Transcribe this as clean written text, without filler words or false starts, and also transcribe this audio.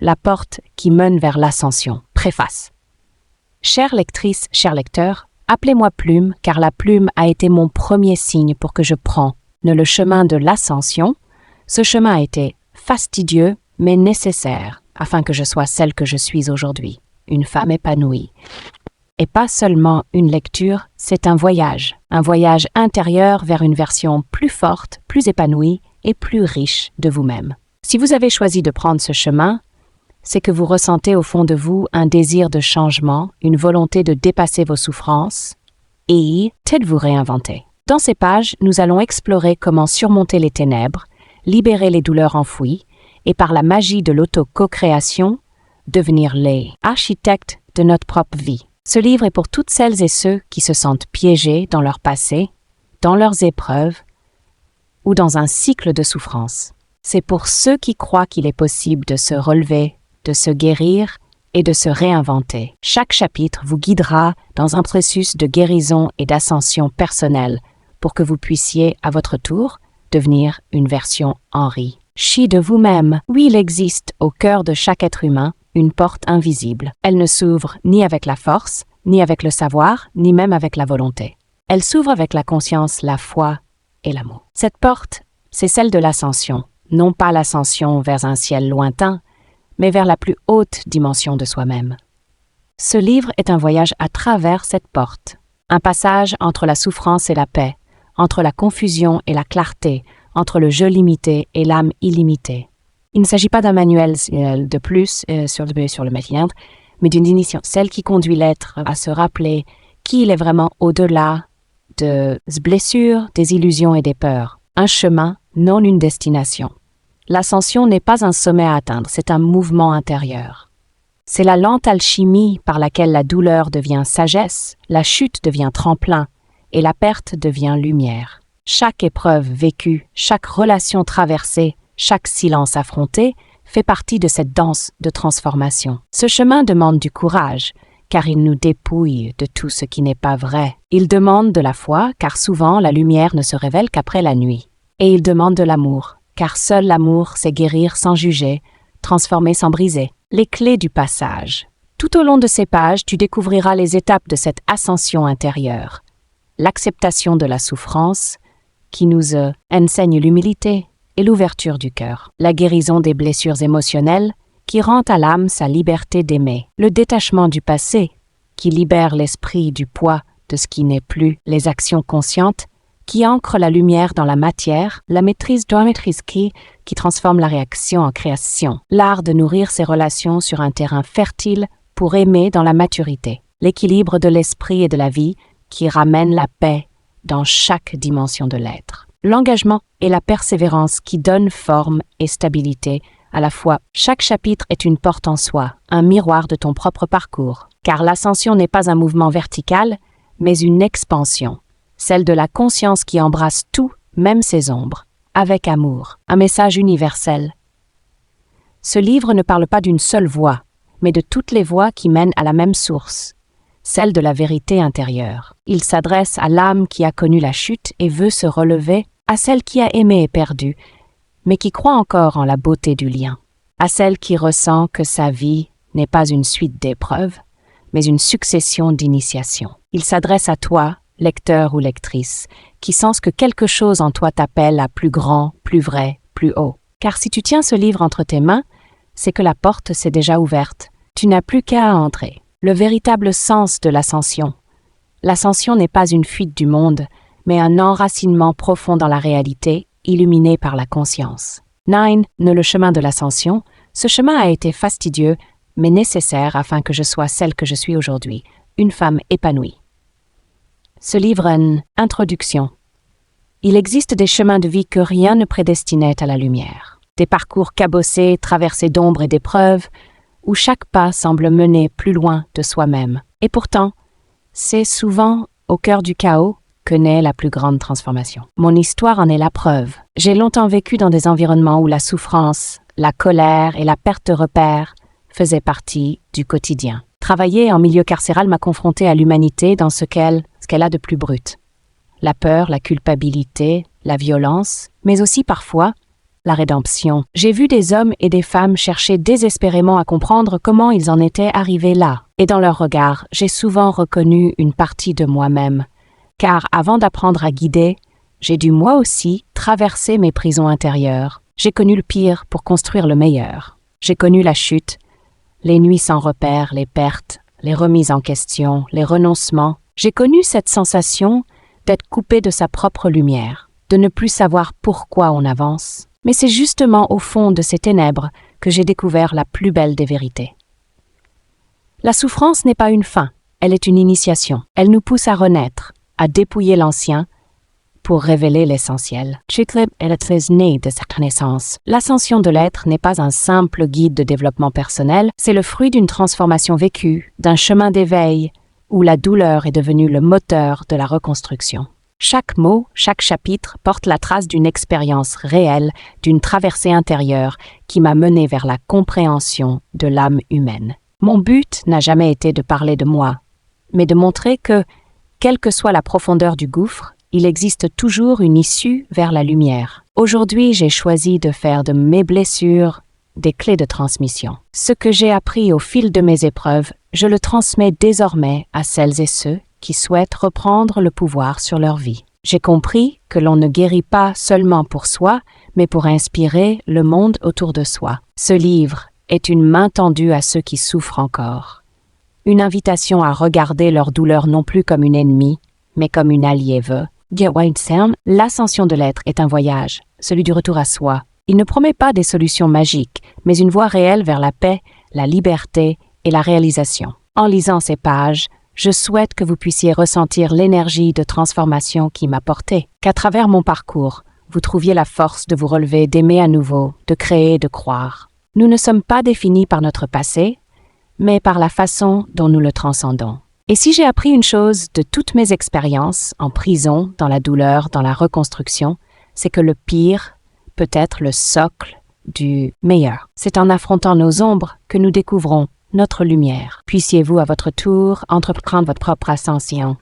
La porte qui mène vers l'ascension. Préface. Chère lectrice, cher lecteur, appelez-moi Plume, car la plume a été mon premier signe pour que je prenne le chemin de l'ascension. Ce chemin a été fastidieux, mais nécessaire, afin que je sois celle que je suis aujourd'hui, une femme épanouie. Et pas seulement une lecture, c'est un voyage intérieur vers une version plus forte, plus épanouie et plus riche de vous-même. Si vous avez choisi de prendre ce chemin, c'est que vous ressentez au fond de vous un désir de changement, une volonté de dépasser vos souffrances et de vous réinventer. Dans ces pages, nous allons explorer comment surmonter les ténèbres, libérer les douleurs enfouies et par la magie de l'auto-co-création, devenir les architectes de notre propre vie. Ce livre est pour toutes celles et ceux qui se sentent piégés dans leur passé, dans leurs épreuves ou dans un cycle de souffrance. C'est pour ceux qui croient qu'il est possible de se relever, de se guérir et de se réinventer. Chaque chapitre vous guidera dans un processus de guérison et d'ascension personnelle pour que vous puissiez, à votre tour, devenir une version enrichie de vous-même. Oui, il existe au cœur de chaque être humain une porte invisible. Elle ne s'ouvre ni avec la force, ni avec le savoir, ni même avec la volonté. Elle s'ouvre avec la conscience, la foi et l'amour. Cette porte, c'est celle de l'ascension. Non pas l'ascension vers un ciel lointain, mais vers la plus haute dimension de soi-même. Ce livre est un voyage à travers cette porte, un passage entre la souffrance et la paix, entre la confusion et la clarté, entre le je limité et l'âme illimitée. Il ne s'agit pas d'un manuel de plus sur le métier, mais d'une initiation, celle qui conduit l'être à se rappeler qui il est vraiment au-delà de blessures, des illusions et des peurs. Un chemin, non une destination. L'ascension n'est pas un sommet à atteindre, c'est un mouvement intérieur. C'est la lente alchimie par laquelle la douleur devient sagesse, la chute devient tremplin et la perte devient lumière. Chaque épreuve vécue, chaque relation traversée, chaque silence affronté fait partie de cette danse de transformation. Ce chemin demande du courage, car il nous dépouille de tout ce qui n'est pas vrai. Il demande de la foi, car souvent la lumière ne se révèle qu'après la nuit. Et il demande de l'amour, car seul l'amour sait guérir sans juger, transformer sans briser. Les clés du passage. Tout au long de ces pages, tu découvriras les étapes de cette ascension intérieure. L'acceptation de la souffrance, qui nous enseigne l'humilité et l'ouverture du cœur. La guérison des blessures émotionnelles, qui rend à l'âme sa liberté d'aimer. Le détachement du passé, qui libère l'esprit du poids de ce qui n'est plus. Les actions conscientes, qui ancre la lumière dans la matière, la maîtrise qui transforme la réaction en création. L'art de nourrir ses relations sur un terrain fertile pour aimer dans la maturité. L'équilibre de l'esprit et de la vie qui ramène la paix dans chaque dimension de l'être. L'engagement et la persévérance qui donnent forme et stabilité à la fois. Chaque chapitre est une porte en soi, un miroir de ton propre parcours. Car l'ascension n'est pas un mouvement vertical, mais une expansion. Celle de la conscience qui embrasse tout, même ses ombres, avec amour, un message universel. Ce livre ne parle pas d'une seule voie, mais de toutes les voies qui mènent à la même source, celle de la vérité intérieure. Il s'adresse à l'âme qui a connu la chute et veut se relever, à celle qui a aimé et perdu, mais qui croit encore en la beauté du lien, à celle qui ressent que sa vie n'est pas une suite d'épreuves, mais une succession d'initiations. Il s'adresse à toi, lecteur ou lectrice, qui sens que quelque chose en toi t'appelle à plus grand, plus vrai, plus haut. Car si tu tiens ce livre entre tes mains, c'est que la porte s'est déjà ouverte. Tu n'as plus qu'à entrer. Le véritable sens de l'ascension. L'ascension n'est pas une fuite du monde, mais un enracinement profond dans la réalité, illuminé par la conscience. 9. Le chemin de l'ascension. Ce chemin a été fastidieux, mais nécessaire afin que je sois celle que je suis aujourd'hui, une femme épanouie. Ce livre est une introduction. Il existe des chemins de vie que rien ne prédestinait à la lumière. Des parcours cabossés, traversés d'ombres et d'épreuves, où chaque pas semble mener plus loin de soi-même. Et pourtant, c'est souvent au cœur du chaos que naît la plus grande transformation. Mon histoire en est la preuve. J'ai longtemps vécu dans des environnements où la souffrance, la colère et la perte de repères faisaient partie du quotidien. Travailler en milieu carcéral m'a confrontée à l'humanité dans ce qu'elle a de plus brut. La peur, la culpabilité, la violence, mais aussi parfois la rédemption. J'ai vu des hommes et des femmes chercher désespérément à comprendre comment ils en étaient arrivés là. Et dans leur regard, j'ai souvent reconnu une partie de moi-même. Car avant d'apprendre à guider, j'ai dû moi aussi traverser mes prisons intérieures. J'ai connu le pire pour construire le meilleur. J'ai connu la chute, les nuits sans repère, les pertes, les remises en question, les renoncements. J'ai connu cette sensation d'être coupé de sa propre lumière, de ne plus savoir pourquoi on avance. Mais c'est justement au fond de ces ténèbres que j'ai découvert la plus belle des vérités. La souffrance n'est pas une fin, elle est une initiation. Elle nous pousse à renaître, à dépouiller l'ancien, pour révéler l'essentiel. Chikleb est né de cette connaissance. L'ascension de l'être n'est pas un simple guide de développement personnel, c'est le fruit d'une transformation vécue, d'un chemin d'éveil, où la douleur est devenue le moteur de la reconstruction. Chaque mot, chaque chapitre porte la trace d'une expérience réelle, d'une traversée intérieure qui m'a mené vers la compréhension de l'âme humaine. Mon but n'a jamais été de parler de moi, mais de montrer que, quelle que soit la profondeur du gouffre, il existe toujours une issue vers la lumière. Aujourd'hui, j'ai choisi de faire de mes blessures des clés de transmission. Ce que j'ai appris au fil de mes épreuves, je le transmets désormais à celles et ceux qui souhaitent reprendre le pouvoir sur leur vie. J'ai compris que l'on ne guérit pas seulement pour soi, mais pour inspirer le monde autour de soi. Ce livre est une main tendue à ceux qui souffrent encore. Une invitation à regarder leur douleur non plus comme une ennemie, mais comme une alliée. L'ascension de l'être est un voyage, celui du retour à soi. Il ne promet pas des solutions magiques, mais une voie réelle vers la paix, la liberté et la réalisation. En lisant ces pages, je souhaite que vous puissiez ressentir l'énergie de transformation qui m'a porté, qu'à travers mon parcours, vous trouviez la force de vous relever, d'aimer à nouveau, de créer et de croire. Nous ne sommes pas définis par notre passé, mais par la façon dont nous le transcendons. Et si j'ai appris une chose de toutes mes expériences, en prison, dans la douleur, dans la reconstruction, c'est que le pire peut être le socle du meilleur. C'est en affrontant nos ombres que nous découvrons notre lumière. Puissiez-vous à votre tour entreprendre votre propre ascension.